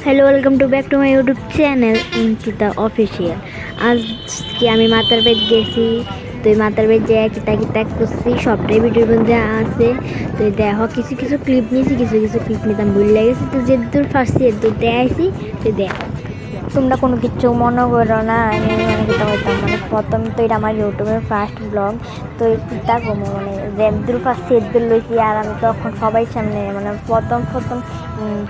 Hello welcome to back to my YouTube channel Inkita official. আজকে আমি মাতার বেদ গেছি। তো মাতার বেদ যে কিতা কিতা করছি সবটাই ভিডিওর মধ্যে আছে। তো দেখো কিছু কিছু ক্লিপ নিয়েছি, কিছু কিছু ক্লিপ নিতাম ভুল লেগেছে। তো যে দূর ফার্স্ট এর দেখাইছি, তো দেখো তোমরা কোনো কিছু মনে করো না। আমি মানে কিতা হইতাম মানে প্রথম তো এটা আমার ইউটিউবের ফার্স্ট ব্লগ। তো কিতা কমো মানে যেদূর ফার্স্ট এর লইছি আর আমি তখন সবাই সামনে মানে প্রথম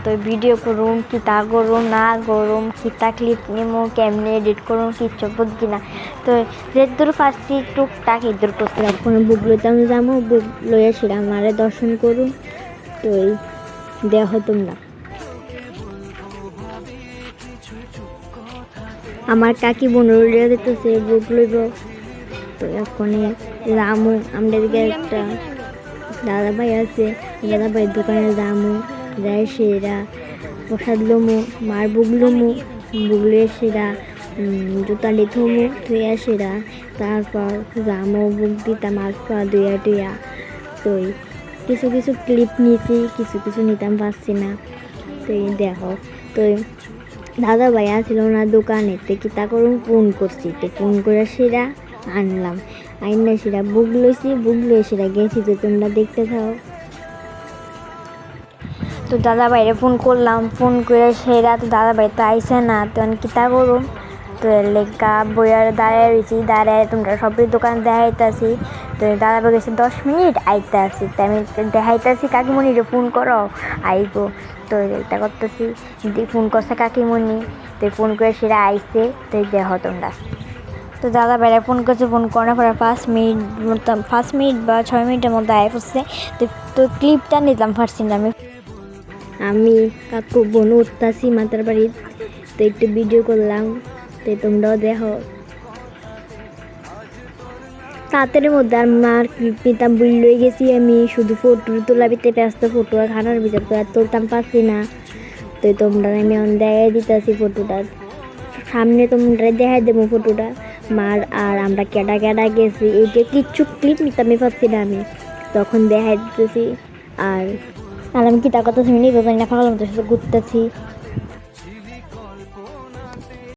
তো ভিডিও করুম কিতা করুম না করুম কিতা ক্লিপ নিমু কেমনে এডিট করুম কিচ্ছু বুঝি না। তো যেদূর ফার্স্ট টুকটাক এদূর করছিলাম কোনো বুক লইতাম যাবো, বুক লইয়া সেরা আমারে দর্শন করুম। তো দেখো তোমরা আমার কাকি বোনরা দিতেছে বুক লইব। তো এখানে রামু আমাদের দিকে একটা দাদা ভাই আছে, দাদা ভাইয়ের দোকানে রামু যাই সেরা প্রসাদ লমু, মার বুক লমু, বুগলে সেরা জুতা লিথমু ধুইয়া সেরা, তারপর রামু বুক দিতাম মাছ পা ধুইয়া টুইয়া। তো কিছু কিছু ক্লিপ নিয়েছি, কিছু কিছু নিতাম পারছি না। তো দেখো তো দাদা ভাই ছিল না দোকানে, তো কিতা করুন ফোন করছি, তো ফোন করে সেরা আনলাম, আইনা সেরা বুক লইছি, বুক লইয়ে সেরা গেছি। তো তোমরা দেখতে থাও। তো দাদা ভাইরে ফোন করলাম, ফোন করে সেরা তো দাদা ভাই তো আইসে না। তো আমি কিতা করুম, তো এর লেগা বইয়ার দাঁড়ায় রয়েছি, দাঁড়ায় তোমরা সবই দোকান দেখাইতেছি। তো দাদা ভাই গেছে 10 মিনিট আইতে আসি। তো আমি দেখাইতেছি কাকিমণিরে ফোন করো আইব। তো এটা করতেছি, ফোন করছে কাকিমণি, তো ফোন করে সেরা আইসে। তো দেখো তোমরা তো দাদা ভাইরা ফোন করছে, ফোন করার পরে 5 মিনিট বা 6 মিনিটের মধ্যে আয় পড়ছে। তো ক্লিপটা নিলাম পারছি না আমি কাকু বোন উঠতাছি মাতার বাড়ির। তো একটু ভিডিও করলাম, তো তোমরাও দেখো। তাড়াতাড়ির মধ্যে আর মার ক্লিপ নিতাম ভুল লয়ে গেছি। আমি শুধু ফটো তোলা ভিতরে ব্যস্ত, ফটো আর খানার ভিতরে তো আর তুলতাম পারছি না। তো তোমরা আমি দেখাই দিতেছি ফটোটা সামনে, তোমরা দেখাই দেবো ফটোটা মার আর আমরা কেডা কেডা গেছি। এইটা কিচ্ছু ক্লিপ নিতামই পারছি না আমি, তখন দেখাই দিতেছি। আর আমি কিতা কথা শুনি তো জানি না, পাগলের মতো সাথে ঘুরতেছি।